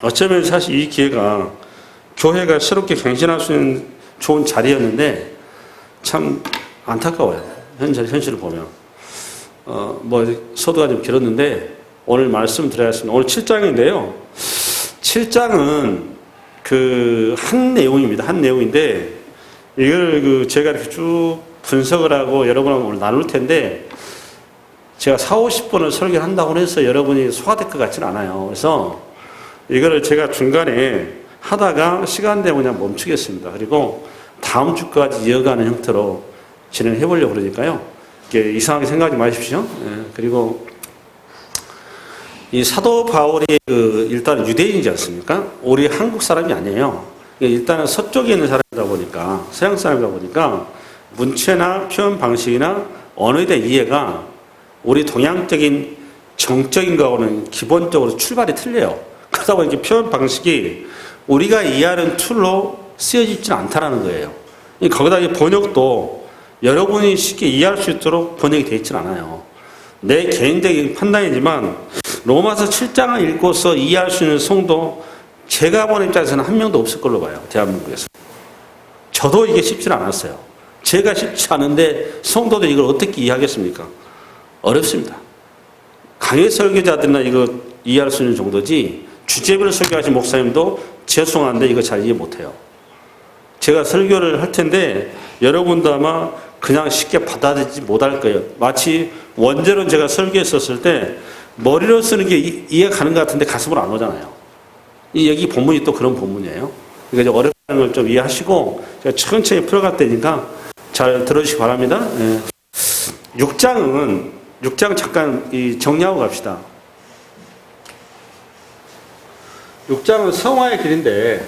어쩌면 사실 이 기회가 교회가 새롭게 갱신할 수 있는 좋은 자리였는데 참 안타까워요. 현실을 보면. 서두가 좀 길었는데 오늘 말씀드려야겠습니다. 오늘 7장인데요. 7장은 한 내용입니다. 한 내용인데 이걸 제가 이렇게 쭉 분석을 하고 여러분하고 오늘 나눌 텐데 제가 40-50분을 설교를 한다고 해서 여러분이 소화될 것 같지는 않아요. 그래서 이거를 제가 중간에 하다가 시간 되면 그냥 멈추겠습니다. 그리고 다음 주까지 이어가는 형태로 진행해 보려고 그러니까요. 이상하게 생각하지 마십시오. 그리고 이 사도 바울이 일단 유대인이지 않습니까? 우리 한국 사람이 아니에요. 일단은 서쪽에 있는 사람이다 보니까, 서양 사람이다 보니까 문체나 표현 방식이나 언어에 대한 이해가 우리 동양적인 정적인 거하고는 기본적으로 출발이 틀려요. 그러다 보니까 표현 방식이 우리가 이해하는 툴로 쓰여지지는 않다는 거예요. 거기다 번역도 여러분이 쉽게 이해할 수 있도록 번역이 되어 있지는 않아요. 내 개인적인 판단이지만 로마서 7장을 읽고서 이해할 수 있는 성도 제가 본 입장에서는 한 명도 없을 걸로 봐요. 대한민국에서. 저도 이게 쉽지는 않았어요. 제가 쉽지 않은데 성도들 이걸 어떻게 이해하겠습니까? 어렵습니다. 강의 설교자들이나 이거 이해할 수 있는 정도지 주제별 설교하신 목사님도 죄송한데 이거 잘 이해 못해요. 제가 설교를 할 텐데 여러분도 아마 그냥 쉽게 받아들이지 못할 거예요. 마치 원제로 제가 설교했었을 때 머리로 쓰는 게 이해가 가는 것 같은데 가슴으로 안 오잖아요. 여기 본문이 또 그런 본문이에요. 그러니까 어렵다는 걸 좀 이해하시고 제가 천천히 풀어갈 테니까 잘 들어주시기 바랍니다. 6장 잠깐 정리하고 갑시다. 6장은 성화의 길인데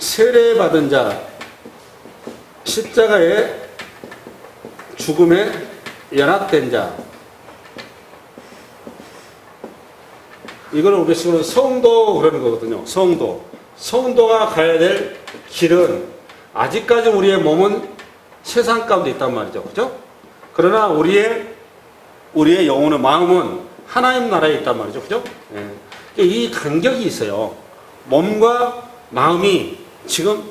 세례받은 자, 십자가의 죽음에 연합된 자, 이걸 우리식으로 성도 그러는 거거든요. 성도가 가야 될 길은 아직까지 우리의 몸은 세상 가운데 있단 말이죠. 그죠? 그러나 우리의 영혼의 마음은 하나님 나라에 있단 말이죠. 그죠? 이 간격이 있어요. 몸과 마음이 지금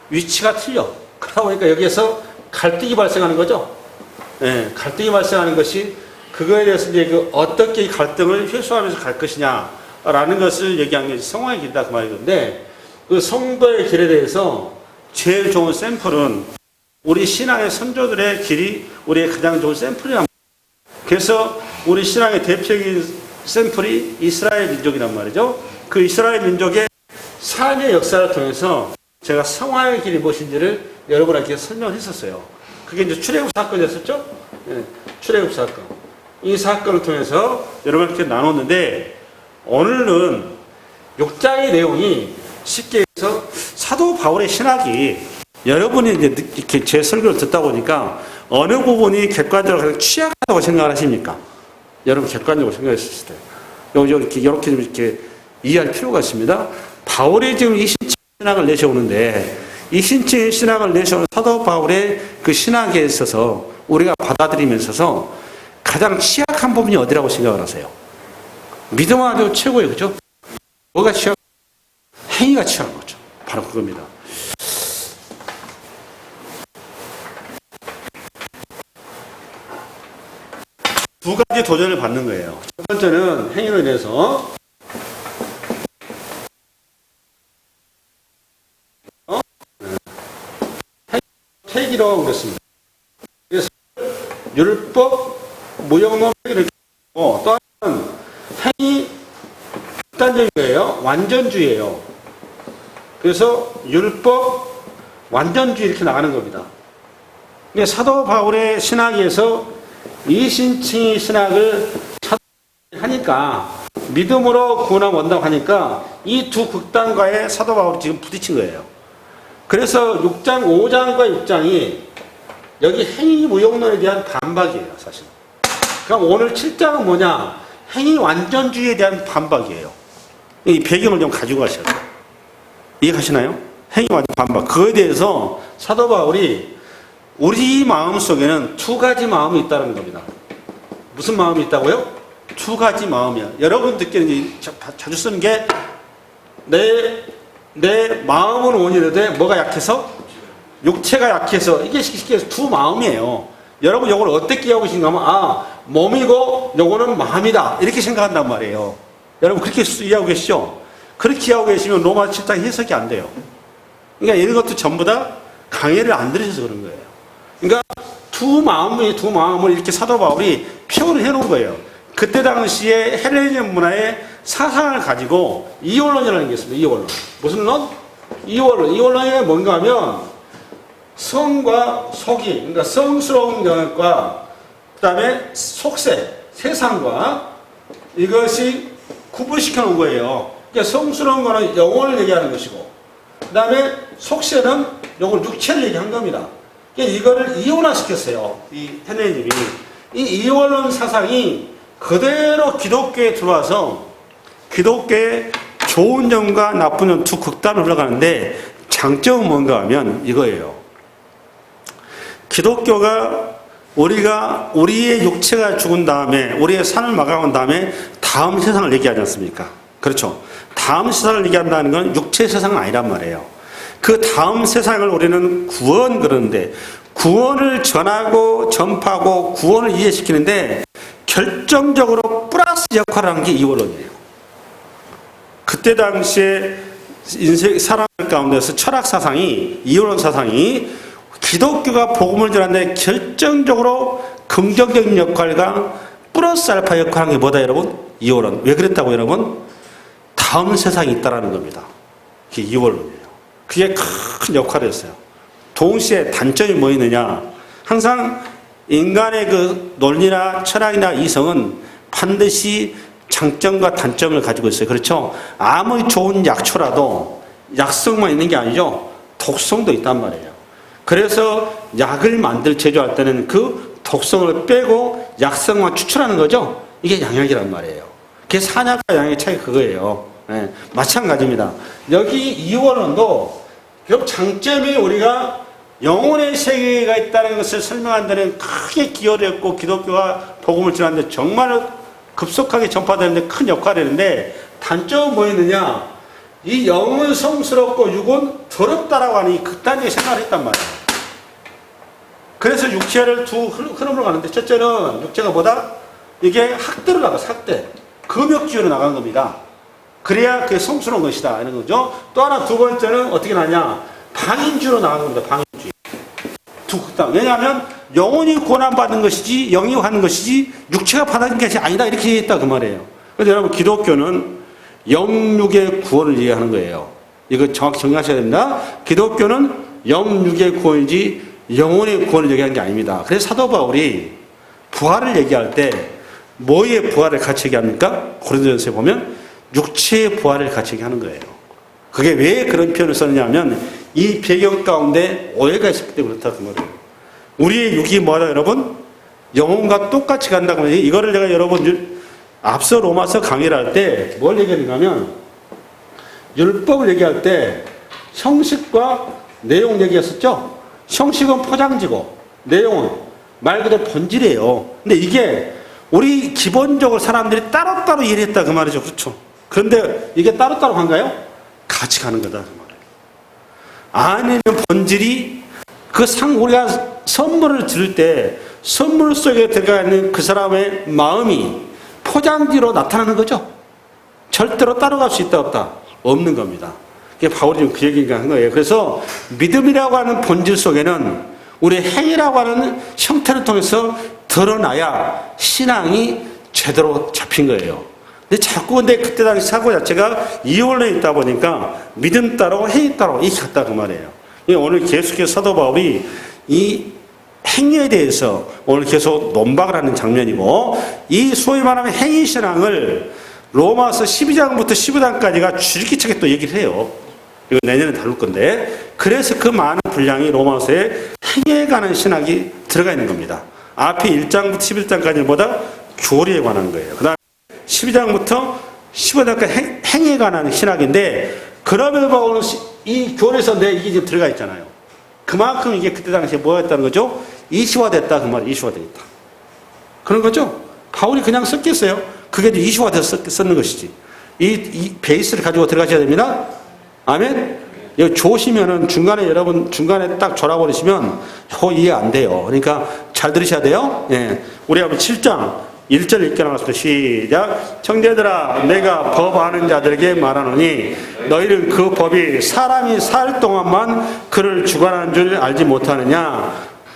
위치가 틀려. 그러다 보니까 여기에서 갈등이 발생하는 거죠. 갈등이 발생하는 것이 그거에 대해서 이제 어떻게 이 갈등을 회수하면서 갈 것이냐라는 것을 얘기한 게 성화의 길이다 그 말이건데 그 성도의 길에 대해서 제일 좋은 샘플은 우리 신앙의 선조들의 길이 우리의 가장 좋은 샘플이란 말이에요. 그래서 우리 신앙의 대표적인 샘플이 이스라엘 민족이란 말이죠. 그 이스라엘 민족의 삶의 역사를 통해서 제가 성화의 길이 무엇인지를 여러분에게 설명을 했었어요. 그게 이제 출애굽 사건이었었죠? 출애굽 사건. 이 사건을 통해서 여러분께 나눴는데 오늘은 6장의 내용이 쉽게 해서 사도 바울의 신학이 여러분이 이제 이렇게 제 설교를 듣다 보니까 어느 부분이 객관적으로 가장 취약하다고 생각을 하십니까? 여러분 객관적으로 생각했을 때 이렇게 이해할 필요가 있습니다. 바울이 지금 이 신체 신학을 내세우는데 이 신체 신학을 내세우는 사도 바울의 그 신학에 있어서 우리가 받아들이면서 가장 취약한 부분이 어디라고 생각을 하세요? 믿음은 아주 최고예요. 그죠? 뭐가 취약? 행위가 취약한 거죠. 바로 그겁니다. 두 가지 도전을 받는 거예요. 첫 번째는 행위로 인해서 폐기라고 그랬습니다. 그래서 율법, 무용론 폐기를 했고 또 하나는 행위 극단적인 거예요. 완전주의예요. 그래서 율법, 완전주의 이렇게 나가는 겁니다. 근데 사도 바울의 신학에서 이신칭의 신학을 하니까 믿음으로 구원함 원다고 하니까 이 두 극단과의 사도 바울이 지금 부딪힌 거예요. 그래서 6장, 5장과 6장이 여기 행위 무용론에 대한 반박이에요, 사실. 그럼 오늘 7장은 뭐냐? 행위 완전주의에 대한 반박이에요. 이 배경을 좀 가지고 가셔야 돼요. 이해가시나요? 행위 완전 반박. 그거에 대해서 사도 바울이 우리 마음 속에는 두 가지 마음이 있다는 겁니다. 무슨 마음이 있다고요? 두 가지 마음이야. 여러분들께는 이제 자주 쓰는 게 내 마음은 원이되되 뭐가 약해서? 육체가 약해서. 이게 쉽게 두 마음이에요. 여러분 요걸 어떻게 이해하고 계신가 하면 몸이고 요거는 마음이다 이렇게 생각한단 말이에요. 여러분 그렇게 이해하고 계시죠? 그렇게 이해하고 계시면 로마 7장 해석이 안 돼요. 그러니까 이런 것도 전부 다 강의를 안 들으셔서 그런 거예요. 그러니까 두 마음을 이렇게 사도 바울이 표현을 해놓은 거예요. 그때 당시에 헬레니즘 문화의 사상을 가지고 이원론이라는 게 있습니다. 이원론. 무슨 론? 이원론이 뭔가 하면 성과 속이, 그러니까 성스러운 영역과 그 다음에 속세, 세상과 이것이 구분시켜 놓은 거예요. 그러니까 성스러운 거는 영혼을 얘기하는 것이고 그 다음에 속세는 요걸 육체를 얘기한 겁니다. 그러니까 이거를 이원화시켰어요. 이 헬레니즘이. 이 이원론 사상이 그대로 기독교에 들어와서 기독교의 좋은 점과 나쁜 점 두 극단으로 흘러가는데 장점은 뭔가 하면 이거예요. 기독교가 우리의 육체가 죽은 다음에 우리의 삶을 마감한 다음에 다음 세상을 얘기하지 않습니까? 그렇죠. 다음 세상을 얘기한다는 건 육체 세상은 아니란 말이에요. 그 다음 세상을 우리는 구원 그러는데 구원을 전하고 전파하고 구원을 이해시키는데 결정적으로 플러스 역할을 한 게 이원론이에요. 그때 당시에 사람 가운데서 철학 사상이 이원론 사상이 기독교가 복음을 전하는데 결정적으로 긍정적인 역할과 플러스 알파 역할을 한 게 뭐다 여러분? 이원론. 왜 그랬다고 여러분? 다음 세상이 있다라는 겁니다. 그게 이원론이에요. 그게 큰 역할을 했어요. 동시에 단점이 뭐 있느냐? 항상 인간의 그 논리나 철학이나 이성은 반드시 장점과 단점을 가지고 있어요. 그렇죠? 아무리 좋은 약초라도 약성만 있는 게 아니죠. 독성도 있단 말이에요. 그래서 약을 제조할 때는 그 독성을 빼고 약성만 추출하는 거죠. 이게 양약이란 말이에요. 그게 산약과 양약의 차이 그거예요. 네, 마찬가지입니다. 여기 이원론도 결국 장점이 우리가 영혼의 세계가 있다는 것을 설명하는 데는 크게 기여를 했고 기독교가 복음을 전하는데 정말 급속하게 전파되는데 큰 역할을 했는데 단점은 뭐였느냐? 이 영은 성스럽고 육은 더럽다라고 하는 이 극단적인 생각을 했단 말이에요. 그래서 육체를 두 흐름으로 가는데 첫째는 육체가 뭐다? 이게 학대로 나가서 학대. 금욕주의로 나간 겁니다. 그래야 그게 성스러운 것이다. 이런 거죠. 또 하나 두 번째는 어떻게 나냐? 방인주의로 나간 겁니다. 방인주의. 두 극단. 왜냐하면 영혼이 고난받는 것이지 영이 하는 것이지 육체가 받는 것이 아니다. 이렇게 했다 그 말이에요. 그래서 여러분 기독교는 영육의 구원을 이해하는 거예요. 이거 정확히 정리하셔야 됩니다. 기독교는 영육의 구원이지 영혼의 구원을 얘기하는 게 아닙니다. 그래서 사도 바울이 부활을 얘기할 때 뭐의 부활을 같이 얘기합니까? 고린도전서에 보면 육체의 부활을 같이 얘기하는 거예요. 그게 왜 그런 표현을 썼느냐면 이 배경 가운데 오해가 있었기 때문에 그렇다 그 말이에요. 우리의 육이 뭐다 여러분? 영혼과 똑같이 간다고 하면 이거를 내가 여러분 앞서 로마서 강의를 할 때 뭘 얘기했냐면 율법을 얘기할 때 형식과 내용 얘기했었죠. 형식은 포장지고 내용은 말 그대로 본질이에요. 근데 이게 우리 기본적으로 사람들이 따로따로 이해를 했다 그 말이죠. 그렇죠. 그런데 이게 따로따로 간가요? 같이 가는 거다 그 말이에요. 안에 있는 본질이 우리가 선물을 들을 때 선물 속에 들어가 있는 그 사람의 마음이 포장지로 나타나는 거죠. 절대로 따라갈 수 있다 없다? 없는 겁니다. 그게 바울이 지금 그 얘기가 한 거예요. 그래서 믿음이라고 하는 본질 속에는 우리 행위라고 하는 형태를 통해서 드러나야 신앙이 제대로 잡힌 거예요. 근데 그때 당시 사고 자체가 이원론에 있다 보니까 믿음 따로 행위 따로 이렇게 갔다 그 말이에요. 오늘 계속해서 사도 바울이 이 행위에 대해서 오늘 계속 논박을 하는 장면이고 이 소위 말하면 행위신앙을 로마서 12장부터 15장까지가 줄기차게 또 얘기를 해요. 이거 내년에 다룰 건데 그래서 그 많은 분량이 로마서에 행위에 관한 신학이 들어가 있는 겁니다. 앞에 1장부터 11장까지는 뭐다? 교리에 관한 거예요. 그 다음에 12장부터 15장까지 행위에 관한 신학인데 그러면 바울은 이 교리에서 이게 지금 들어가 있잖아요. 그만큼 이게 그때 당시에 뭐였다는 거죠? 이시화됐다 그 말이에요. 이시화되어 있다. 그런 거죠. 바울이 그냥 썼겠어요? 그게 이제 이슈가 돼서 썼는 것이지. 이 베이스를 가지고 들어가셔야 됩니다. 아멘? 여기 조시면은 중간에 딱 졸아버리시면 이해 안 돼요. 그러니까 잘 들으셔야 돼요. 예. 우리 한번 7장 1절 읽게 나갔습니다. 시작. 형제들아, 내가 법 아는 자들에게 말하노니 너희는 그 법이 사람이 살 동안만 그를 주관하는 줄 알지 못하느냐.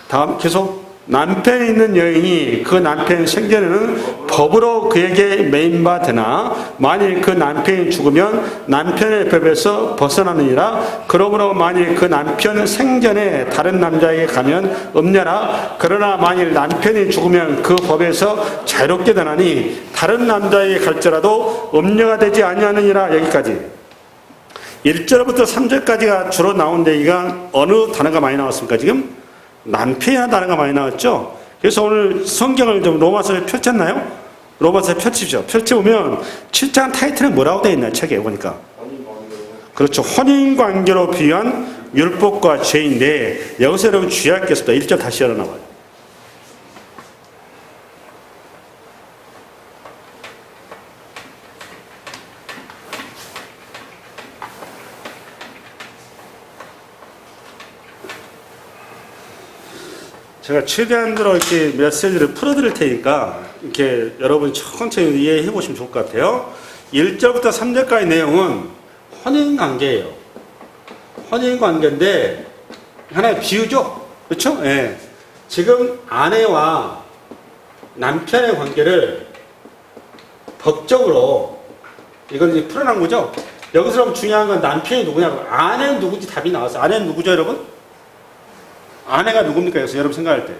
다음 계속. 남편이 있는 여인이 그 남편 생전에는 법으로 그에게 매인 바 되나 만일 그 남편이 죽으면 남편의 법에서 벗어나느니라. 그러므로 만일 그 남편 생전에 다른 남자에게 가면 음녀라. 그러나 만일 남편이 죽으면 그 법에서 자유롭게 되나니 다른 남자에게 갈지라도 음녀가 되지 아니하느니라. 여기까지 1절부터 3절까지가 주로 나온 얘기가 어느 단어가 많이 나왔습니까? 지금 남편이라는 단어가 많이 나왔죠. 그래서 오늘 성경을 좀 로마서를 펼쳤나요? 로마서 펼치죠. 펼쳐보면 7장 타이틀은 뭐라고 되어 있나요? 책에 보니까. 그렇죠. 혼인관계로 비유한 율법과 죄인데 여기서 여러분 주의할 게 있습니다. 1절 다시 열어놔봐요. 제가 최대한대로 이렇게 메시지를 풀어드릴 테니까 이렇게 여러분 천천히 이해해 보시면 좋을 것 같아요. 1절부터 3절까지 내용은 혼인관계예요. 혼인관계인데 하나의 비유죠. 그렇죠? 예. 지금 아내와 남편의 관계를 법적으로 이걸 이제 풀어난 거죠. 여기서 중요한 건 남편이 누구냐고. 아내는 누구지 답이 나왔어요. 아내는 누구죠, 여러분? 아내가 누굽니까? 여기서 여러분 생각할 때.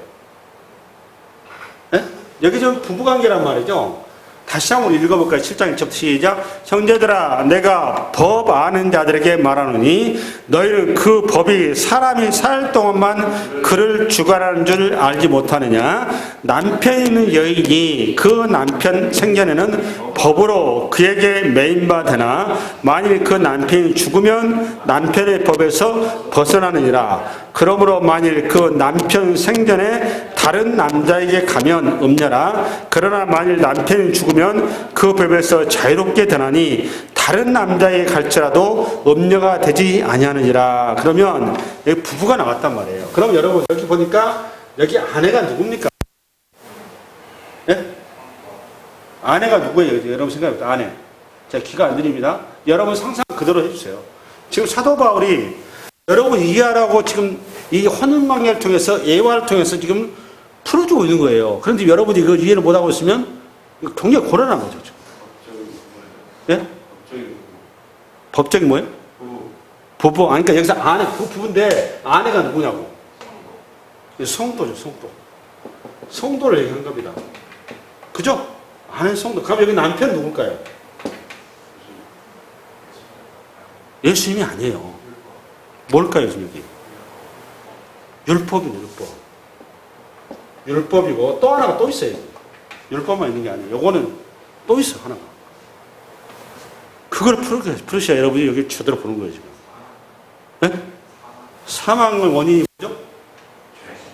네? 여기 좀 부부관계란 말이죠. 다시 한번 읽어볼까요? 7장 1절부터 시작. 형제들아, 내가 법 아는 자들에게 말하노니 너희는 그 법이 사람이 살 동안만 그를 주관하는 줄 알지 못하느냐. 남편이 있는 여인이 그 남편 생전에는 법으로 그에게 매인 바 되나 만일 그 남편이 죽으면 남편의 법에서 벗어나느니라. 그러므로 만일 그 남편 생전에 다른 남자에게 가면 음녀라. 그러나 만일 남편이 죽으면 그 법에서 자유롭게 되나니 다른 남자에게 갈지라도 음녀가 되지 아니하느니라. 그러면 여기 부부가 나왔단 말이에요. 그럼 여러분 여기 보니까 여기 아내가 누굽니까? 네? 아내가 누구예요? 여러분 생각해보세요. 아내. 제가 귀가 안 들립니다. 여러분 상상 그대로 해주세요. 지금 사도 바울이 여러분 이해하라고 지금 이 혼인관계를 통해서 예화를 통해서 지금 풀어주고 있는 거예요. 그런데 여러분이 이거 이해를 못하고 있으면 굉장히 곤란한 거죠. 예? 법적인 뭐예요? 부부. 아니, 그러니까 여기서 아내, 그 부부인데 아내가 누구냐고. 성도죠, 성도. 성도를 얘기한 겁니다. 그죠? 아내 성도. 그럼 여기 남편 누굴까요? 예수님이 아니에요. 뭘까요, 지금 여기? 율법이네, 율법. 율법이고 또 하나가 또 있어요. 율법만 있는 게 아니에요. 요거는 또 있어요, 하나가. 그걸 풀으셔야 여러분이 여기 제대로 보는 거예요, 지금. 네? 사망의 원인이 뭐죠?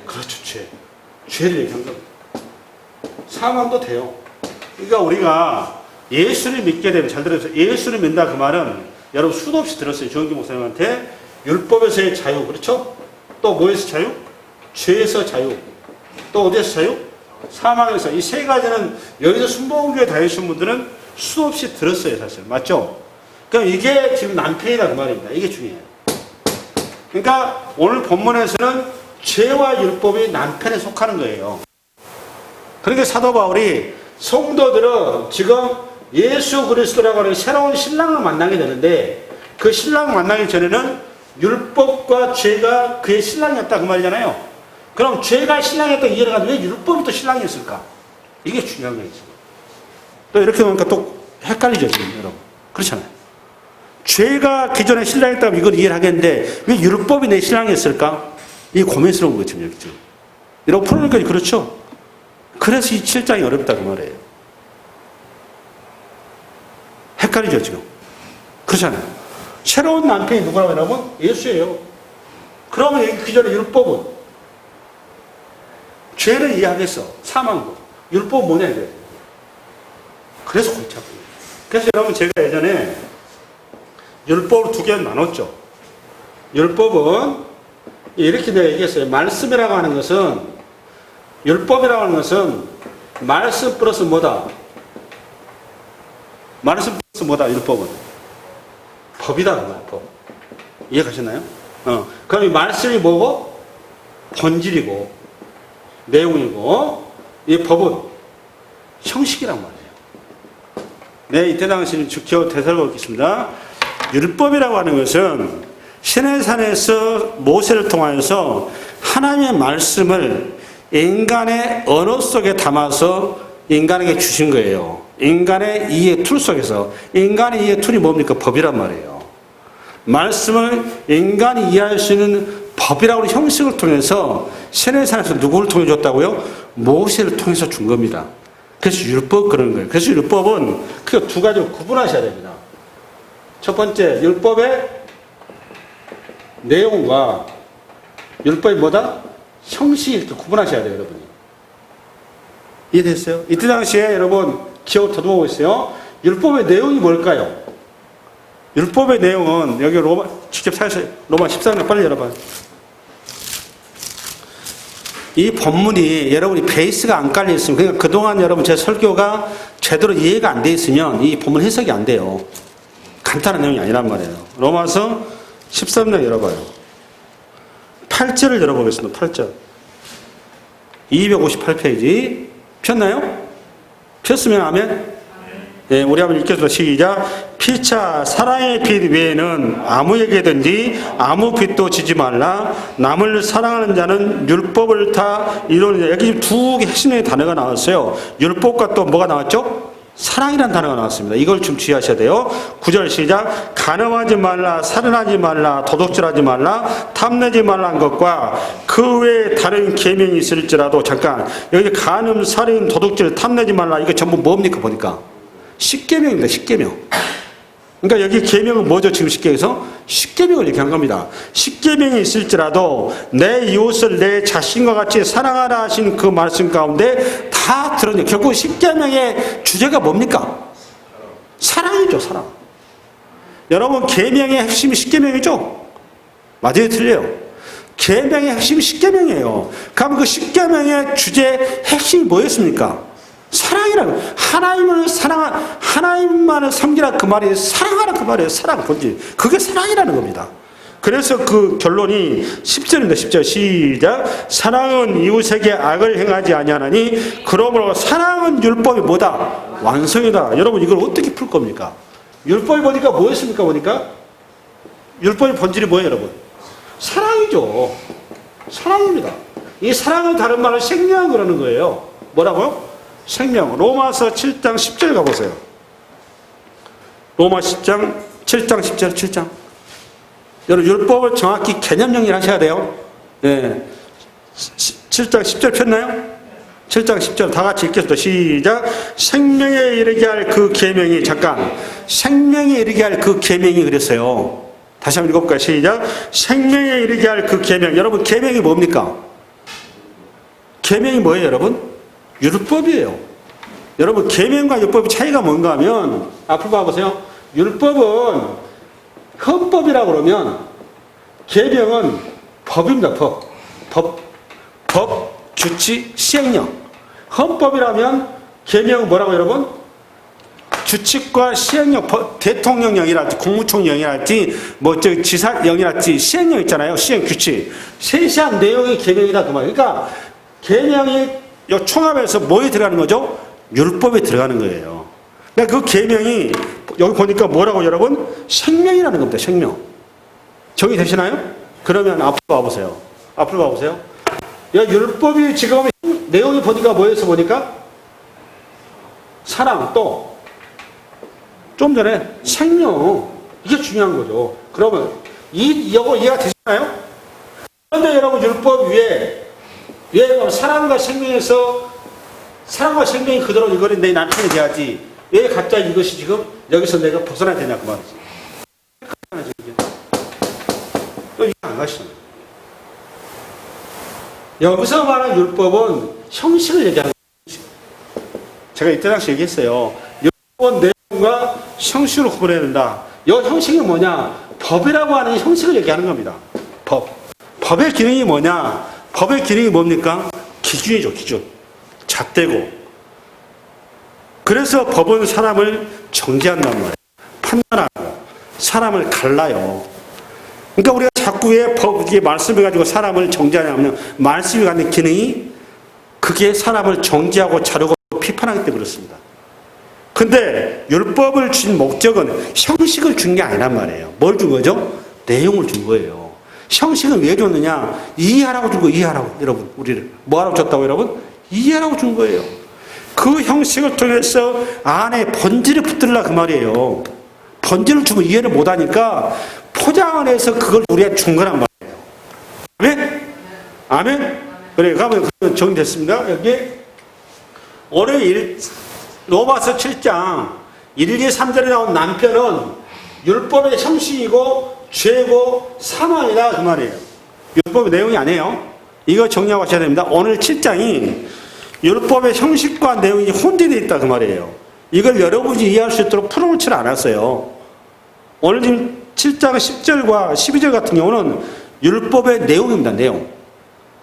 그렇죠, 죄. 죄를 얘기한 겁니다. 사망도 돼요. 그러니까 우리가 예수를 믿게 되면, 잘 들어보세요. 예수를 믿는다 그 말은 여러분 수도 없이 들었어요. 조영기 목사님한테. 율법에서의 자유, 그렇죠? 또 뭐에서 자유? 죄에서 자유. 또 어디에서 자유? 사망에서. 이 세 가지는 여기서 순복음교회 다니신 분들은 수도 없이 들었어요, 사실. 맞죠? 그럼 이게 지금 남편이다 그 말입니다. 이게 중요해요. 그러니까 오늘 본문에서는 죄와 율법이 남편에 속하는 거예요. 그러니까 사도 바울이 성도들은 지금 예수 그리스도라고 하는 새로운 신랑을 만나게 되는데 그 신랑 만나기 전에는 율법과 죄가 그의 신랑이었다 그 말이잖아요. 그럼 죄가 신랑이었다 이해를 가지고 왜 율법이 또 신랑이었을까? 이게 중요한 거예요. 또 이렇게 보니까 또 헷갈리죠, 지금 여러분. 그렇잖아요. 죄가 기존에 신랑이었다면 이걸 이해를 하겠는데 왜 율법이 내 신랑이었을까? 이게 고민스러운 거죠, 여기 지금. 이러고 풀어놓으니까 그렇죠. 그래서 이 7장이 어렵다 그 말이에요. 헷갈리죠, 지금. 그렇잖아요. 새로운 남편이 누구라고 하냐면 예수예요. 그러면 여기 기존의 율법은 죄를 이해하겠어. 사망도. 율법은 뭐냐 이거예요. 그래서 골치 아프다. 그래서 여러분 제가 예전에 율법을 두 개로 나눴죠. 율법은 이렇게 내가 얘기했어요. 말씀이라고 하는 것은, 율법이라고 하는 것은 말씀 플러스 뭐다? 말씀 플러스 뭐다? 율법은 법이다. 법. 이해가셨나요? 그럼 이 말씀이 뭐고? 본질이고 내용이고, 이 법은 형식이란 말이에요. 네, 이때 당시 기호 대사를 읽겠습니다. 율법이라고 하는 것은 시내산에서 모세를 통하여서 하나님의 말씀을 인간의 언어 속에 담아서 인간에게 주신 거예요. 인간의 이해 툴 속에서. 인간의 이해 툴이 뭡니까? 법이란 말이에요. 말씀을 인간이 이해할 수 있는 법이라고 하는 형식을 통해서 시내산에서 누구를 통해 줬다고요? 모세를 통해서 준 겁니다. 그래서 율법 그런 거예요. 그래서 율법은 그 두 가지로 구분하셔야 됩니다. 첫 번째, 율법의 내용과 율법이 뭐다? 형식이 이렇게 구분하셔야 돼요, 여러분이. 이해됐어요? 이때 당시에 여러분 기억을 더듬어 있어요. 율법의 내용이 뭘까요? 율법의 내용은 여기 로마 직접 사실 로마 14장 빨리 열어봐요. 이 본문이 여러분이 베이스가 안 깔려 있으면, 그러니까 그동안 여러분 제 설교가 제대로 이해가 안 돼 있으면 이 본문 해석이 안 돼요. 간단한 내용이 아니란 말이에요. 로마서 13장 열어봐요. 8절을 열어보겠습니다. 8절. 258페이지. 폈나요? 폈으면 아멘? 예, 우리 한번 읽겠습니다. 시작. 피차 사랑의 빛 외에는 아무에게든지 아무 빛도 지지 말라. 남을 사랑하는 자는 율법을 다 이루는 자. 여기 두 개 핵심의 단어가 나왔어요. 율법과 또 뭐가 나왔죠? 사랑이라는 단어가 나왔습니다. 이걸 좀 주의하셔야 돼요. 9절 시작. 간음하지 말라, 살인하지 말라, 도둑질하지 말라, 탐내지 말라는 것과 그 외에 다른 계명이 있을지라도, 잠깐, 여기 간음, 살인, 도둑질, 탐내지 말라, 이거 전부 뭡니까 보니까? 십계명입니다. 십계명. 그러니까 여기 계명은 뭐죠? 지금 십계명에서 십계명을 얘기한 겁니다. 십계명이 있을지라도 내 이웃을 내 자신과 같이 사랑하라 하신 그 말씀 가운데 다 들었네요. 결국 십계명의 주제가 뭡니까? 사랑이죠, 사랑. 여러분, 계명의 핵심이 십계명이죠? 맞아요, 틀려요? 계명의 핵심이 십계명이에요. 그럼 그 십계명의 주제 핵심이 뭐였습니까? 사랑이라고. 하나님만을 섬기라 그 말이 사랑하라 그 말이에요. 사랑 본질. 그게 사랑이라는 겁니다. 그래서 그 결론이 10절입니다. 10절 시작. 사랑은 이웃에게 악을 행하지 아니하나니 그러므로 사랑은 율법이 뭐다? 완성이다. 여러분 이걸 어떻게 풀 겁니까? 율법이 보니까 뭐였습니까? 보니까 율법의 본질이 뭐예요, 여러분? 사랑이죠. 사랑입니다. 이 사랑은 다른 말로 생명 그러는 거예요. 뭐라고요? 생명. 로마서 7장 10절 가보세요. 로마 10장 7장 10절 7장. 여러분 율법을 정확히 개념 정리를 하셔야 돼요. 예. 7장 10절 폈나요? 7장 10절 다 같이 읽겠습니다. 시작. 생명에 이르게 할 그 계명이, 잠깐, 생명에 이르게 할 그 계명이 그랬어요. 다시 한번 읽어볼까요? 시작. 생명에 이르게 할 그 계명. 여러분 계명이 뭡니까? 계명이 뭐예요, 여러분? 율법이에요. 여러분 계명과 율법의 차이가 뭔가 하면 앞으로 봐보세요. 율법은 헌법이라고 그러면 계명은 법입니다. 법, 규칙, 시행령. 헌법이라면 계명은 뭐라고 여러분? 규칙과 시행령, 대통령령이랄지 국무총령이랄지 뭐 저 지사령이랄지 시행령 있잖아요. 시행 규칙. 세세한 내용이 계명이다 그 말. 그러니까 계명이 이 총합에서 뭐에 들어가는 거죠? 율법에 들어가는 거예요. 그러니까 그 계명이 여기 보니까 뭐라고 여러분? 생명이라는 겁니다. 생명. 정의되시나요? 그러면 앞으로 와보세요. 앞으로 와보세요. 율법이 지금 내용이 보니까 뭐였어 보니까? 사랑, 또 좀 전에 생명. 이게 중요한 거죠. 그러면 이거 이해가 되시나요? 그런데 여러분 율법 위에 왜 사랑과 생명에서 사랑과 생명이 그대로 이거는 내 남편이 돼야지. 왜 갑자기 이것이 지금 여기서 내가 벗어나야 되냐 그 말이지. 이해 안 가시죠? 여기서 말하는 율법은 형식을 얘기하는 거예요. 제가 이때 당시 얘기했어요. 내용과 형식으로 구분해야 된다. 이 형식이 뭐냐? 법이라고 하는 형식을 얘기하는 겁니다. 법의 기능이 뭐냐? 법의 기능이 뭡니까? 기준이죠, 기준. 잣대고. 그래서 법은 사람을 정죄한단 말이에요. 판단하고 사람을 갈라요. 그러니까 우리가 자꾸 왜 이게 말씀을 가지고 사람을 정죄하냐면 말씀이 갖는 기능이 그게 사람을 정죄하고 자르고 비판하기 때문에 그렇습니다. 근데 율법을 준 목적은 형식을 준 게 아니란 말이에요. 뭘 준 거죠? 내용을 준 거예요. 형식은 왜 줬느냐? 이해하라고 준 거예요. 이해하라고. 여러분, 우리를 뭐하라고 줬다고 여러분? 이해하라고 준 거예요. 그 형식을 통해서 안에 본질을 붙들라 그 말이에요. 본질을 주면 이해를 못하니까 포장을 해서 그걸 우리가 준 거란 말이에요. 아멘? 아멘? 그래, 가면 정리됐습니다. 여기 오늘 로마서 7장 1, 2, 3절에 나온 남편은 율법의 형식이고 죄고 사망이다 그 말이에요. 율법의 내용이 아니에요. 이거 정리하고 하셔야 됩니다. 오늘 7장이 율법의 형식과 내용이 혼재되어 있다 그 말이에요. 이걸 여러분이 이해할 수 있도록 풀어놓지를 않았어요. 오늘 지금 7장 10절과 12절 같은 경우는 율법의 내용입니다. 내용.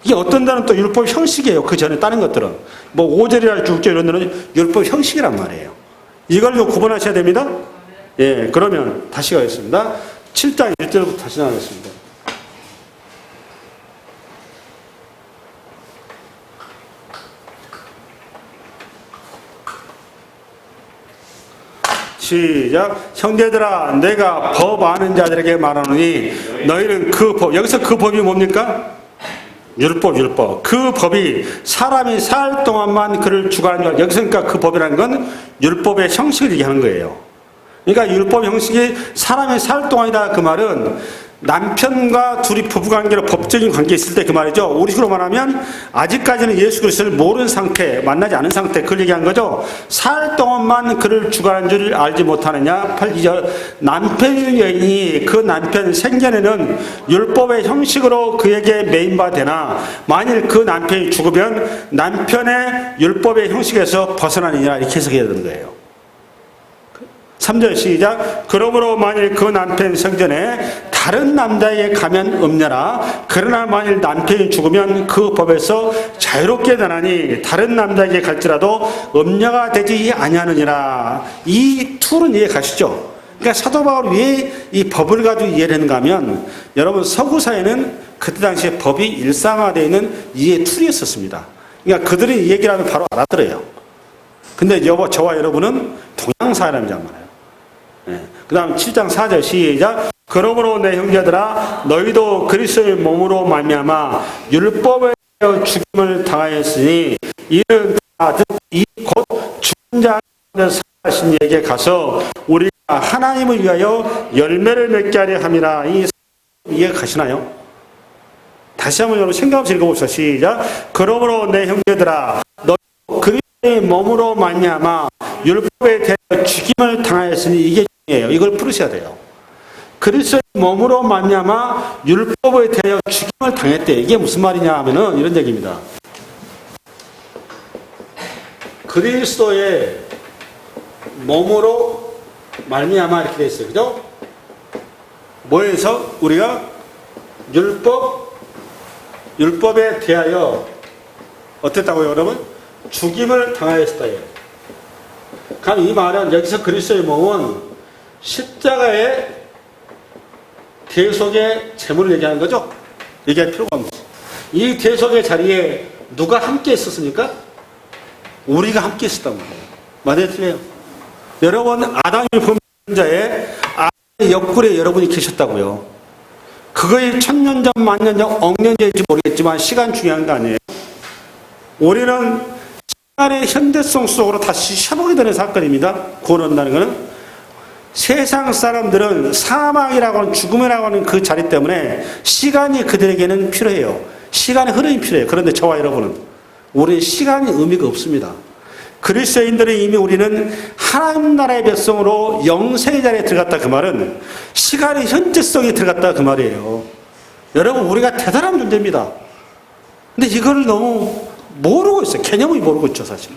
이게 어떤 데는 또 율법 형식이에요. 그 전에 다른 것들은. 뭐 5절이랄지 6절 이런 데는 율법 형식이란 말이에요. 이걸 구분하셔야 됩니다. 예, 그러면 다시 가겠습니다. 7장 1절부터 다시 나가겠습니다. 시작. 형제들아, 내가 법 아는 자들에게 말하노니 너희는 그 법, 여기서 그 법이 뭡니까? 율법. 그 법이 사람이 살 동안만 그를 주관하는 줄. 여기서 그러니까 그 법이라는 건 율법의 형식을 얘기하는 거예요. 그러니까 율법 형식이 사람이 살 동안이다 그 말은 남편과 둘이 부부관계로 법적인 관계에 있을 때 그 말이죠. 우리식으로 말하면 아직까지는 예수 그리스도를 모르는 상태, 만나지 않은 상태, 그걸 얘기한 거죠. 살 동안만 그를 주관한 줄 알지 못하느냐. 8절 남편인 여인이 그 남편 생전에는 율법의 형식으로 그에게 매인바 되나 만일 그 남편이 죽으면 남편의 율법의 형식에서 벗어나느냐 이렇게 해석해야 되는 거예요. 3절 시작. 그러므로 만일 그 남편 생전에 다른 남자에게 가면 없냐라. 그러나 만일 남편이 죽으면 그 법에서 자유롭게 되나니 다른 남자에게 갈지라도 음녀가 되지 아니하느니라. 이 툴은 이해 가시죠? 그러니까 사도 바울이 왜 이 법을 가지고 이해를 했는가 하면 여러분 서구 사회는 그때 당시에 법이 일상화되어 있는 이해 툴이었었습니다. 그러니까 그들이 이 얘기를 하면 바로 알아들어요. 근데 저와 여러분은 동양 사회라는 말이에요. 네. 그 다음 7장 4절 시작. 그러므로 내 형제들아 너희도 그리스도의 몸으로 말미암아 율법에 죽임을 당하였으니 이는 곧 죽은 자 가운데 살아계신 이에게 가서 우리가 하나님을 위하여 열매를 맺게 하려 함이라. 이 이해가 가시나요? 다시 한번 여러분 생각하면서 읽어봅시다. 시작. 그러므로 내 형제들아 너희도 그리스도의 몸으로 말미암아 율법에 대하여 죽임을 당하였으니 이게 중요해요. 이걸 풀으셔야 돼요. 그리스도의 몸으로 말미암아 율법에 대하여 죽임을 당했대. 이게 무슨 말이냐 하면은 이런 얘기입니다. 그리스도의 몸으로 말미암아 이렇게 돼 있어요. 그죠? 뭐에서 우리가 율법에 대하여 어땠다고요, 여러분? 죽임을 당하였다. 그럼 이 말은 여기서 그리스도의 몸은 십자가의 대속의 제물을 얘기하는 거죠? 얘기할 필요가 없습니다. 이 대속의 자리에 누가 함께 있었습니까? 우리가 함께 있었단 말이에요. 맞아요, 틀려요? 여러분, 아담이 범한 자의 아담의 옆구리에 여러분이 계셨다고요. 그거에 1000년 전, 만년 전, 억년 전인지 모르겠지만 시간 중요한 거 아니에요? 우리는 시간의 현대성 속으로 다시 샤보게 되는 사건입니다. 구원한다는 것은. 세상 사람들은 사망이라고 하는 죽음이라고 하는 그 자리 때문에 시간이 그들에게는 필요해요. 시간의 흐름이 필요해요. 그런데 저와 여러분은 우리는 시간이 의미가 없습니다. 그리스도인들은 이미 우리는 하나님 나라의 백성으로 영생의 자리에 들어갔다 그 말은 시간의 현재성에 들어갔다 그 말이에요. 여러분 우리가 대단한 존재입니다. 근데 이걸 너무 모르고 있어요. 개념을 모르고 있죠 사실.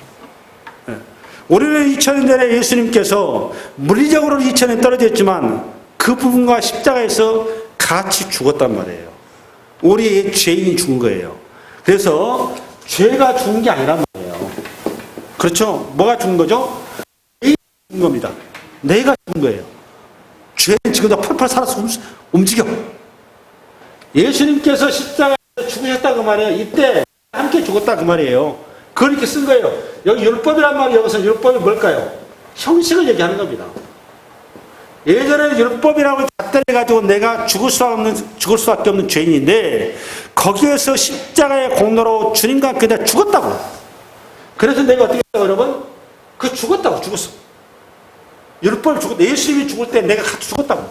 우리는 2000년 전에 예수님께서 물리적으로 2000년 떨어져 있지만 그 부분과 십자가에서 같이 죽었단 말이에요. 우리의 죄인이 죽은 거예요. 그래서 죄가 죽은 게 아니란 말이에요. 그렇죠? 뭐가 죽은 거죠? 죄인이 죽은 겁니다. 내가 죽은 거예요. 죄는 지금도 펄펄 살아서 움직여. 예수님께서 십자가에서 죽으셨다 그 말이에요. 이때 함께 죽었다 그 말이에요. 그걸 이렇게 쓴 거예요. 여기 율법이란 말이 여기서 율법이 뭘까요? 형식을 얘기하는 겁니다. 예전에 율법이라고 잣대해가지고 내가 죽을 수밖에 없는 죄인인데 거기에서 십자가의 공로로 주님과 함께 내가 죽었다고. 그래서 내가 어떻게 했다고 여러분? 그 죽었다고 죽었어. 율법이 죽었다. 예수님이 죽을 때 내가 같이 죽었다고.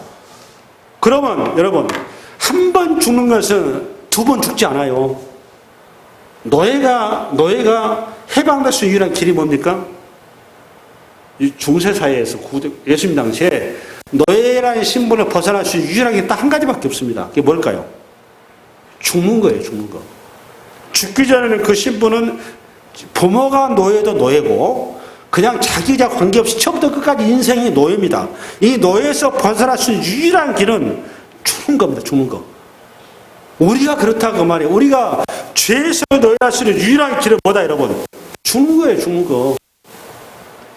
그러면 여러분 한 번 죽는 것은 두 번 죽지 않아요. 노예가 해방될 수 있는 유일한 길이 뭡니까? 이 중세 사회에서 예수님 당시에 노예라는 신분을 벗어날 수 있는 유일한 게 딱 한 가지밖에 없습니다. 그게 뭘까요? 죽는 거예요, 죽는 거. 죽기 전에는 그 신분은 부모가 노예도 노예고 그냥 자기자 관계없이 처음부터 끝까지 인생이 노예입니다. 이 노예에서 벗어날 수 있는 유일한 길은 죽는 겁니다, 죽는 거. 우리가 그렇다고 말이에요. 우리가 죄에서 노예할 수 있는 유일한 길은 뭐다, 여러분? 죽는 거예요, 죽는 거.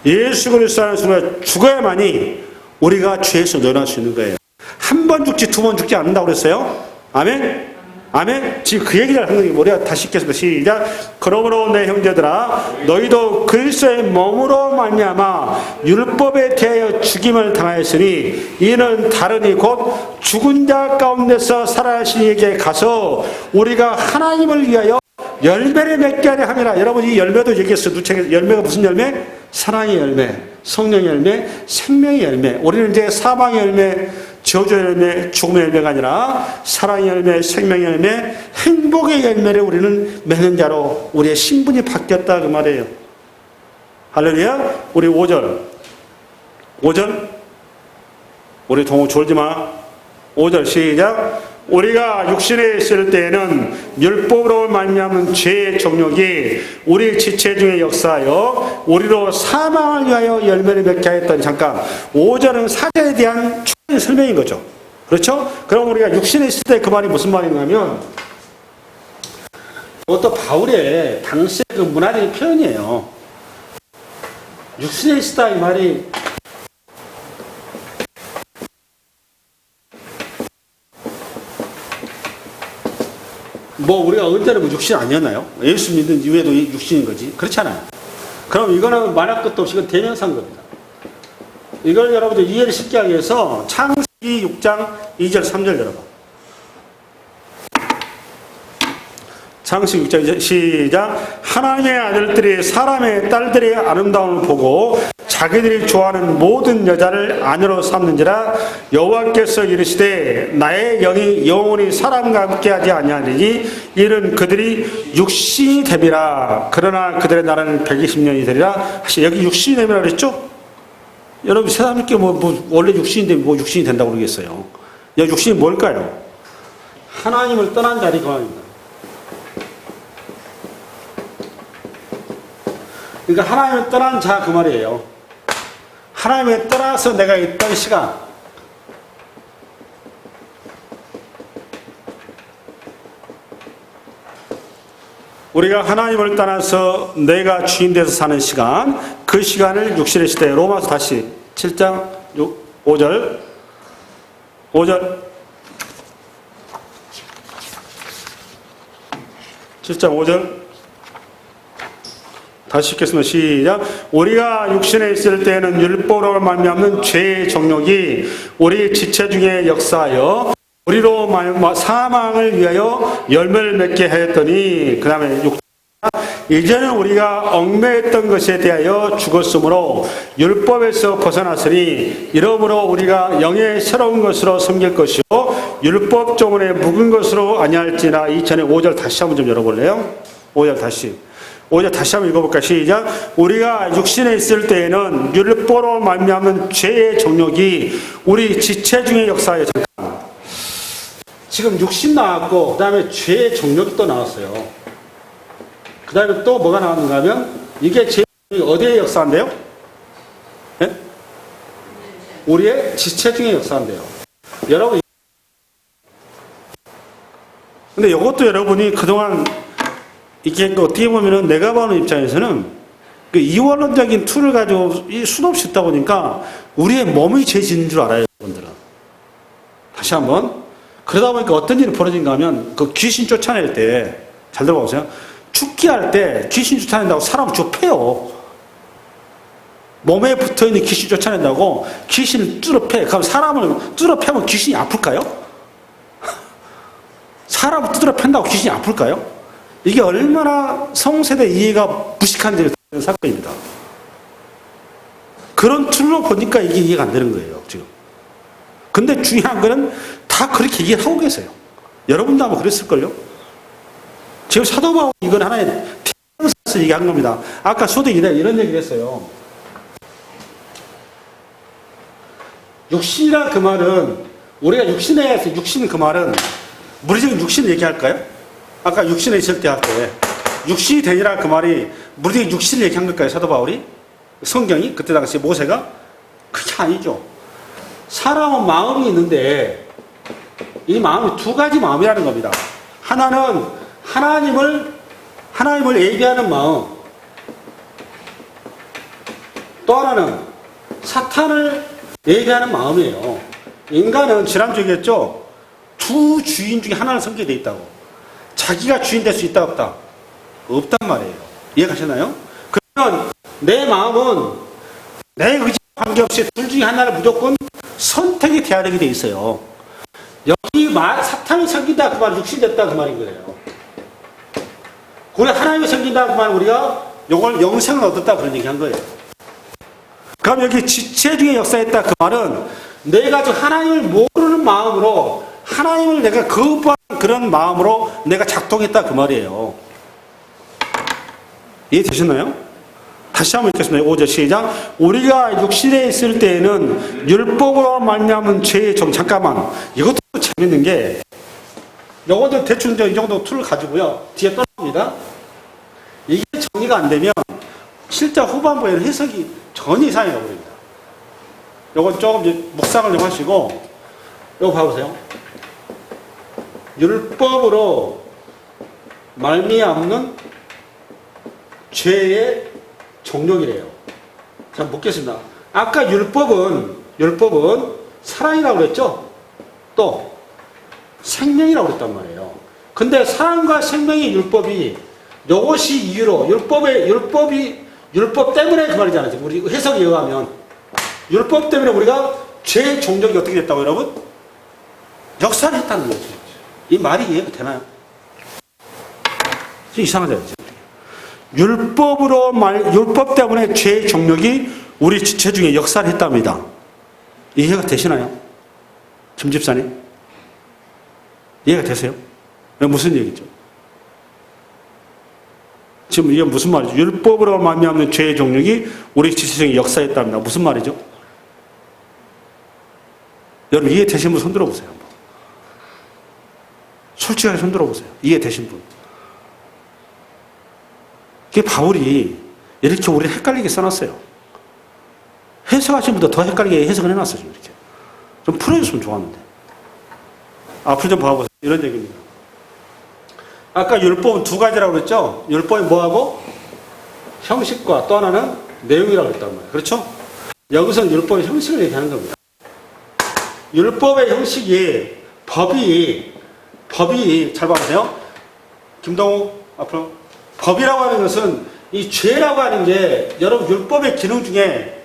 예수 그리스도 안에 순간 죽어야만이 우리가 죄에서 노예할 수 있는 거예요. 한 번 죽지 두 번 죽지 않는다고 그랬어요? 아멘? 아멘? 지금 그 얘기를 하는 거예요. 우리가 다시 읽겠습니다. 시작. 그러므로 내 형제들아 너희도 그리스도의 몸으로 말미암아 율법에 대하여 죽임을 당하였으니 이는 다르니 곧 죽은 자 가운데서 살아나신 이에게 가서 우리가 하나님을 위하여 열매를 맺게 하려 함이라. 여러분 이 열매도 얘기했어요. 누책에 열매가 무슨 열매? 사랑의 열매, 성령의 열매, 생명의 열매. 우리는 이제 사망의 열매, 저주의 열매, 죽음의 열매가 아니라 사랑의 열매, 생명의 열매, 행복의 열매를 우리는 맺는 자로 우리의 신분이 바뀌었다 그 말이에요. 할렐루야. 우리 5절 우리 동호 졸지마. 5절 시작. 우리가 육신에 있을 때에는 율법으로 말미암은 죄의 정욕이 우리 지체 중에 역사하여 우리로 사망을 위하여 열매를 맺게 하였더니. 잠깐 5절은 사자에 대한 추가적인 설명인 거죠. 그렇죠? 그럼 우리가 육신에 있을 때 그 말이 무슨 말인가 하면 이것도 바울의 당시의 그 문화적인 표현이에요. 육신에 있다 이 말이 뭐 우리가 언제는 뭐 육신 아니었나요? 예수 믿는 이후에도 육신인 거지. 그렇잖아요. 그럼 이거는 말할 것도 없이 이건 대명사인 겁니다. 이걸 여러분들 이해를 쉽게 하기 위해서 창세기 6장 2절 3절 열어봐. 창세기 6장 시작. 하나님의 아들들이 사람의 딸들의 아름다움을 보고 자기들이 좋아하는 모든 여자를 아내로 삼는지라. 여호와께서 이르시되 나의 영이 영원히 사람과 함께하지 아니하리니 이는 그들이 육신이 됨이라. 그러나 그들의 나라는 120년이 되리라. 여기 육신이 됨이라 그랬죠? 여러분 세상에 원래 육신인데 뭐 육신이 된다고 그러겠어요. 여기 육신이 뭘까요? 하나님을 떠난 자리 그만입니다. 그러니까 하나님을 떠난 자 그 말이에요. 하나님을 떠나서 내가 있던 시간, 우리가 하나님을 떠나서 내가 주인 돼서 사는 시간, 그 시간을 육신의 시대. 로마서 다시 7장 5절 7장 5절 다시 읽겠습니다. 시작. 우리가 육신에 있을 때에는 율법으로 말미암는 죄의 정욕이 우리 지체 중에 역사하여 우리로 사망을 위하여 열매를 맺게 하였더니. 그 다음에 이제는 우리가 얽매였던 것에 대하여 죽었으므로 율법에서 벗어났으니 이러므로 우리가 영의 새로운 것으로 섬길 것이요 율법 조문에 묵은 것으로 아니할지나. 5절 다시 한번 좀 열어볼래요? 5절 다시 한번 읽어볼까? 시작. 우리가 육신에 있을 때에는 율법으로 말미암은 죄의 정욕이 우리 지체 중에 역사하여. 잠깐. 지금 육신 나왔고 그 다음에 죄의 정욕이 또 나왔어요. 그 다음에 또 뭐가 나왔는가 하면 이게 죄의 정욕이 어디에 역사한대요? 예? 우리의 지체 중에 역사인데요. 여러분, 근데 이것도 여러분이 그동안 이게 어떻게 보면은 내가 보는 입장에서는 그 이원론적인 툴을 가지고 수없이 듣다 보니까 우리의 몸이 죄짓는 줄 알아요, 여러분들은. 다시 한번. 그러다 보니까 어떤 일이 벌어진가 하면 그 귀신 쫓아낼 때, 잘 들어보세요. 죽기 할 때 귀신 쫓아낸다고 사람 좁혀요. 몸에 붙어 있는 귀신 쫓아낸다고 귀신을 뚫어 패. 그럼 사람을 뚫어 패면 귀신이 아플까요? 사람을 뚫어 팬다고 귀신이 아플까요? 이게 얼마나 성세대 이해가 무식한지 사건입니다. 그런 툴로 보니까 이게 이해가 안 되는 거예요, 지금. 근데 중요한 거는 다 그렇게 얘기를 하고 계세요. 여러분도 아마 그랬을걸요? 지금 사도바울 이건 하나의 태어나서 얘기한 겁니다. 아까 소득이 이런 얘기를 했어요. 육신이란 그 말은, 우리가 육신에, 육신 그 말은, 우리 지금 육신 얘기할까요? 아까 육신에 있을 때 할 때. 육신이 되니라 그 말이, 우리 지금 육신을 얘기한 걸까요? 사도 바울이? 성경이? 그때 당시 모세가? 그게 아니죠. 사람은 마음이 있는데, 이 마음이 두 가지 마음이라는 겁니다. 하나는 하나님을 예비하는 마음. 또 하나는 사탄을 예비하는 마음이에요. 인간은 지난주에 얘기했죠? 두 주인 중에 하나를 섬기게 돼 있다고. 자기가 주인 될 수 있다 없다? 없단 말이에요. 이해가시나요? 그러면 내 마음은 내 의지와 관계없이 둘 중에 하나를 무조건 선택이 돼야 되게 돼 있어요. 여기 사탄을 섬긴다 그 말은 육신 됐다 그 말인 거예요. 우리 하나님을 섬긴다 그 말은 우리가 이걸 영생을 얻었다 그런 얘기 한 거예요. 그럼 여기 지체 중에 역사했다 그 말은 내가 저 하나님을 모르는 마음으로 하나님을 내가 거부한 그런 마음으로 내가 작동했다 그 말이에요. 이해되셨나요? 다시 한번 읽겠습니다. 5절 시작. 우리가 육신에 있을 때에는 율법으로 말미암은 죄의 정. 잠깐만. 이것도 재밌는 게 요것도 대충 이 정도 툴을 가지고요. 뒤에 또 나옵니다. 이게 정리가 안 되면 실제 후반부에는 해석이 전혀 이상해 버립니다. 요건 조금 이제 묵상을 좀 하시고 요거 봐보세요. 율법으로 말미암는 죄의 종력이래요. 자, 묻겠습니다. 아까 율법은 사랑이라고 그랬죠? 또 생명이라고 그랬단 말이에요. 근데 사랑과 생명의 율법이 이것이 이유로 율법 때문에 그 말이잖아요. 우리 해석에 의하면 율법 때문에 우리가 죄의 종력이 어떻게 됐다고 여러분? 역사를 했다는 거죠. 이 말이 이해가 되나요? 이상하죠. 율법 때문에 죄의 종력이 우리 지체 중에 역사를 했답니다. 이해가 되시나요? 점 집사님? 이해가 되세요? 무슨 얘기죠? 지금 이게 무슨 말이죠? 율법으로 말미암는 죄의 종력이 우리 지체 중에 역사했답니다. 무슨 말이죠? 여러분 이해되신 분 손 들어보세요. 한번. 솔직하게 손 들어보세요. 이해되신 분. 이게 바울이 이렇게 우리를 헷갈리게 써놨어요. 해석하신 분도 더 헷갈리게 해석을 해놨어요. 이렇게. 좀 풀어줬으면 좋았는데. 앞으로 좀 봐보세요. 이런 얘기입니다. 아까 율법은 두 가지라고 그랬죠? 율법이 뭐하고? 형식과 또 하나는 내용이라고 그랬단 말이에요. 그렇죠? 여기서는 율법의 형식을 얘기하는 겁니다. 율법의 형식이 법이 잘 봐보세요. 김동우 앞으로. 법이라고 하는 것은 이 죄라고 하는 게 여러분 율법의 기능 중에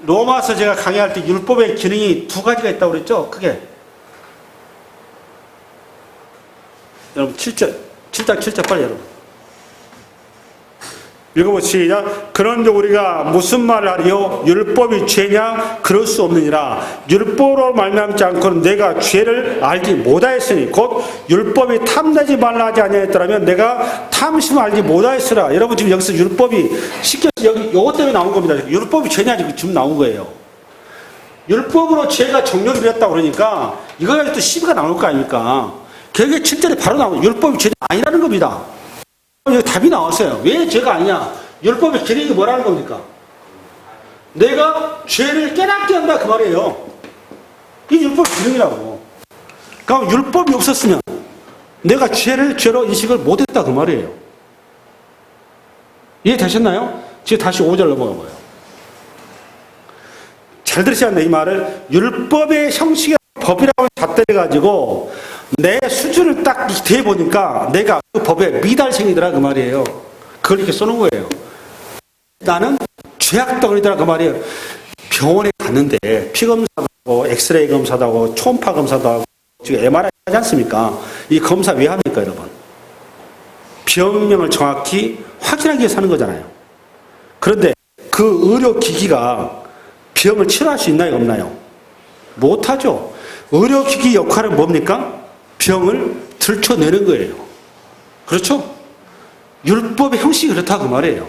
로마서 제가 강의할 때 율법의 기능이 두 가지가 있다고 그랬죠? 크게. 여러분 7장 7절 빨리 여러분. 읽어보시죠. 그런데 우리가 무슨 말을 하리요? 율법이 죄냐? 그럴 수 없느니라. 율법으로 말미암지 않고는 내가 죄를 알지 못하였으니 곧 율법이 탐내지 말라 하지 아니하였더라면 내가 탐심을 알지 못하였으라. 여러분 지금 여기서 율법이 쉽게 여기 요것 때문에 나온 겁니다. 율법이 죄냐 지금 나온 거예요. 율법으로 죄가 정력이 되었다고 그러니까 이거 가지고 또 시비가 나올 거 아닙니까? 결국에 7절에 바로 나오는 율법이 죄가 아니라는 겁니다. 여기 답이 나왔어요. 왜 죄가 아니냐? 율법의 기능이 뭐라는 겁니까? 내가 죄를 깨닫게 한다 그 말이에요. 이 율법 기능이라고. 그럼 율법이 없었으면 내가 죄를 죄로 인식을 못했다 그 말이에요. 이해되셨나요? 지금 다시 5절 넘어가 봐요. 잘 들으셔야 한다 이 말을. 율법의 형식의 법이라고 잣대가지고 내 수준을 딱 대보니까 내가 그 법에 미달생이더라 그 말이에요. 그걸 이렇게 써놓은 거예요. 나는 죄악덩어리더라 그 말이에요. 병원에 갔는데 피검사도 하고 엑스레이 검사도 하고 초음파 검사도 하고 지금 MRI 하지 않습니까? 이 검사 왜 합니까 여러분? 병명을 정확히 확인하기 위해서 하는 거잖아요. 그런데 그 의료기기가 병을 치료할 수 있나요 없나요? 못하죠. 의료기기 역할은 뭡니까? 병을 들춰내는 거예요. 그렇죠? 율법의 형식이 그렇다 그 말이에요.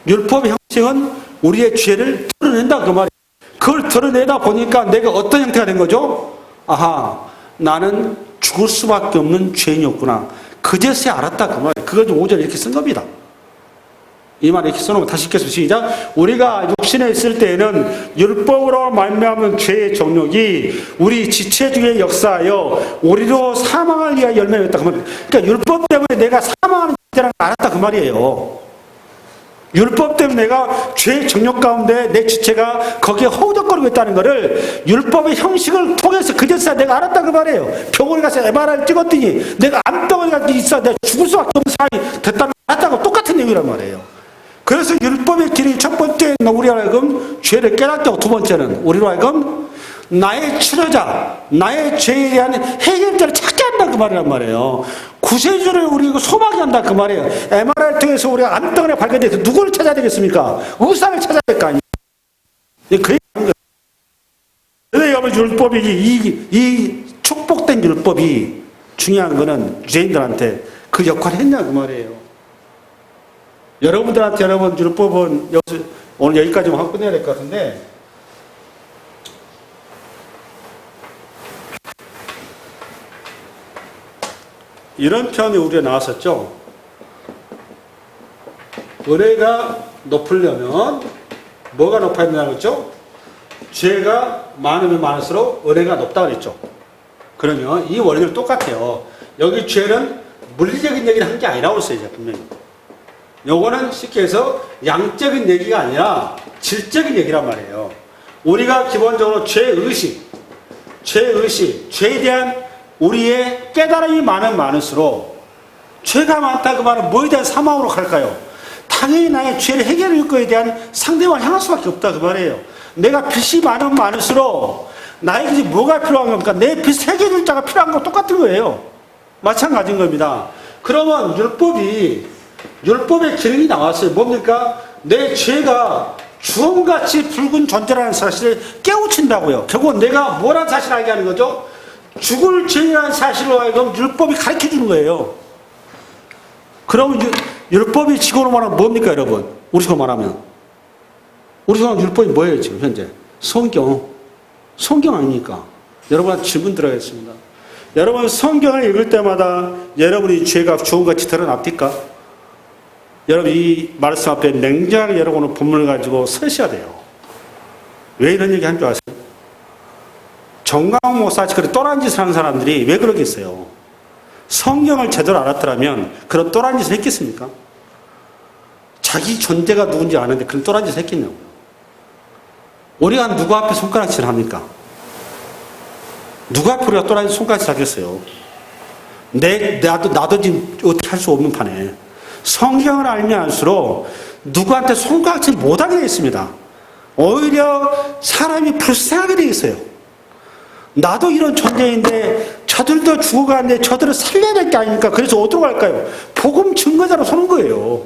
율법의 형식은 우리의 죄를 드러낸다 그 말이에요. 그걸 드러내다 보니까 내가 어떤 형태가 된 거죠? 아하, 나는 죽을 수밖에 없는 죄인이었구나. 그제서야 알았다 그 말이에요. 그걸 5절 이렇게 쓴 겁니다. 이 말 이렇게 써놓으면 다시 읽겠습니다. 시작. 우리가 육신에 있을 때에는 율법으로 말미암은 죄의 정욕이 우리 지체중에 역사하여 우리로 사망을 위하여 열매였다 그 말이에요. 그러니까 율법 때문에 내가 사망하는 죄라는 걸 알았다 그 말이에요. 율법 때문에 내가 죄의 정욕 가운데 내 지체가 거기에 허우적거리고 있다는 것을 율법의 형식을 통해서 그제서야 내가 알았다 그 말이에요. 병원에 가서 MRI를 찍었더니 내가 암덩어리가 있어 내가 죽을 수밖에 없는 상황이 됐다는 걸 알았다고 똑같은 내용이란 말이에요. 그래서 율법의 길이 첫 번째는 우리로 하여금 죄를 깨닫게 하고 두 번째는 우리로 하여금 나의 치료자, 나의 죄에 대한 해결자를 찾게 한다 그 말이란 말이에요. 구세주를 우리 소망하게 한다 그 말이에요. MRI를 통해서 우리가 암덩어리가 발견돼서 누구를 찾아야 되겠습니까? 의사를 찾아야 될 거 아니에요. 그 얘기하는 거예요. 그래서 여러분 율법이 이 축복된 율법이 중요한 거는 죄인들한테 그 역할을 했냐 그 말이에요. 여러분들한테 여러분 율법은 여기서 오늘 여기까지만 하고 끝내야 될 것 같은데 이런 표현이 우리가 나왔었죠. 의뢰가 높으려면 뭐가 높아야 된다고 했죠? 죄가 많으면 많을수록 의뢰가 높다고 그랬죠. 그러면 이 원리는 똑같아요. 여기 죄는 물리적인 얘기를 한 게 아니라고 했어요. 분명히. 요거는 쉽게 해서 양적인 얘기가 아니라 질적인 얘기란 말이에요. 우리가 기본적으로 죄의식, 죄에 대한 우리의 깨달음이 많을수록 죄가 많다 그 말은 뭐에 대한 사망으로 갈까요? 당연히 나의 죄를 해결할 거에 대한 상대방을 향할 수밖에 없다 그 말이에요. 내가 빚이 많을수록 나에게 뭐가 필요한 겁니까? 내 빚 해결할 자가 필요한 거 똑같은 거예요. 마찬가지인 겁니다. 그러면 율법의 기능이 나왔어요. 뭡니까? 내 죄가 주홍같이 붉은 존재라는 사실을 깨우친다고요. 결국은 내가 뭐라는 사실을 알게 하는 거죠? 죽을 죄라는 사실로 하여금 율법이 가르쳐 주는 거예요. 그러면 율법이 지금으로 말하면 뭡니까 여러분? 우리식으로 말하면 율법이 뭐예요 지금 현재? 성경 아닙니까? 여러분한테 질문 드리겠습니다. 여러분 성경을 읽을 때마다 여러분이 죄가 주홍같이 드러납니까? 여러분 이 말씀 앞에 냉정하게 여러분은 본문을 가지고 서셔야 돼요. 왜 이런 얘기 한 줄 아세요? 정광훈 목사같이 그렇게 또란 짓을 하는 사람들이 왜 그러겠어요? 성경을 제대로 알았더라면 그런 또란 짓을 했겠습니까? 자기 존재가 누군지 아는데 그런 또란 짓을 했겠냐고요. 우리가 누구 앞에 손가락질을 합니까? 누구 앞에 우리가 또란 손가락질을 하겠어요? 나도 지금 어떻게 할 수 없는 판에 성경을 알면 알수록 누구한테 손가락질 못하게 되어 있습니다. 오히려 사람이 불쌍하게 되어 있어요. 나도 이런 존재인데 저들도 죽어가는데 저들을 살려야 될 게 아닙니까? 그래서 어디로 갈까요? 복음 증거자로 서는 거예요.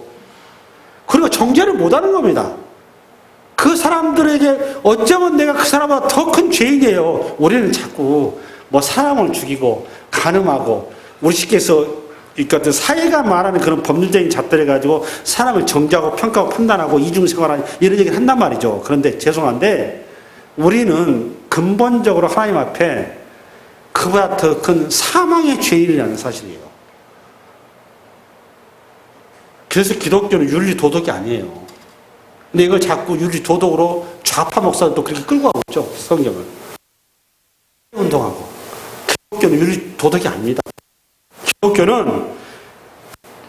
그리고 정죄를 못하는 겁니다. 그 사람들에게 어쩌면 내가 그 사람보다 더 큰 죄인이에요. 우리는 자꾸 사람을 죽이고 간음하고 우리 식에서 그러니까 사회가 말하는 그런 법률적인 잣대를 가지고 사람을 정죄하고 평가하고 판단하고 이중생활하는 이런 얘기를 한단 말이죠. 그런데 죄송한데 우리는 근본적으로 하나님 앞에 그보다 더 큰 사망의 죄인이라는 사실이에요. 그래서 기독교는 윤리도덕이 아니에요. 근데 이걸 자꾸 윤리도덕으로 쫙 좌파 목사도 그렇게 끌고 가고 있죠. 성경을. 운동하고. 기독교는 윤리 도덕이 아닙니다. 기독교는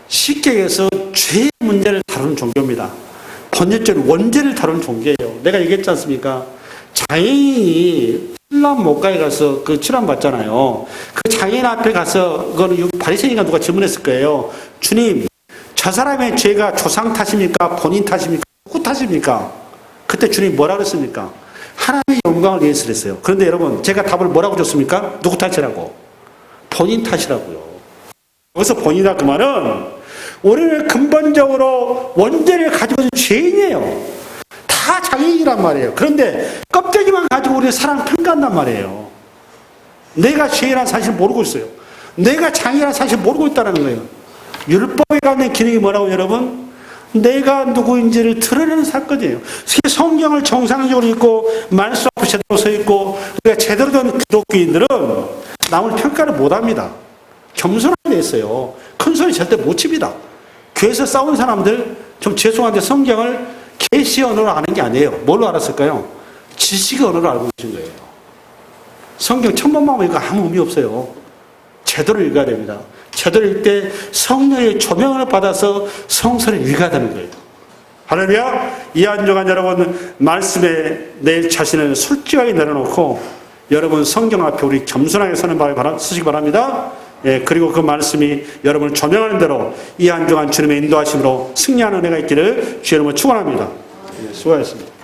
쉽게 해서 죄의 문제를 다루는 종교입니다. 번역적인 원죄를 다루는 종교예요. 내가 얘기했지 않습니까? 장애인이 신랑 목가에 가서 그 치료 받잖아요. 그 장애인 앞에 가서 그거는 바리새인가 누가 질문했을 거예요. 주님, 저 사람의 죄가 조상 탓입니까? 본인 탓입니까? 누구 탓입니까? 그때 주님 뭐라 그랬습니까? 하나님의 영광을 위해서 그랬어요. 그런데 여러분, 제가 답을 뭐라고 줬습니까? 누구 탓이라고? 본인 탓이라고요. 여기서 본인이라 그 말은 우리는 근본적으로 원죄를 가지고 있는 죄인이에요. 다 장애인이란 말이에요. 그런데 껍데기만 가지고 우리는 사랑 평가한단 말이에요. 내가 죄인이라는 사실을 모르고 있어요. 내가 장애인이라는 사실을 모르고 있다는 거예요. 율법에 갖는 기능이 뭐라고 여러분? 내가 누구인지를 드러내는 사건이에요. 성경을 정상적으로 읽고 말씀 앞에 제대로 서 있고 우리가 제대로 된 기독교인들은 남을 평가를 못합니다. 겸손하게 됐어요. 큰 소리 절대 못 칩니다. 교회에서 싸운 사람들 좀 죄송한데 성경을 계시 언어로 아는 게 아니에요. 뭘로 알았을까요? 지식의 언어로 알고 계신 거예요. 성경 천번만 읽고 아무 의미 없어요. 제대로 읽어야 됩니다. 제대로 읽을 때 성령의 조명을 받아서 성서를 읽어야 되는 거예요. 할렐루야! 이 한 주간 여러분 말씀에 내 자신을 솔직하게 내려놓고 여러분 성경 앞에 우리 겸손하게 서시기 바랍니다. 예, 그리고 그 말씀이 여러분을 조명하는 대로 이 한 주간 주님의 인도하심으로 승리하는 은혜가 있기를 주의 이름으로 축원합니다. 예, 수고하셨습니다.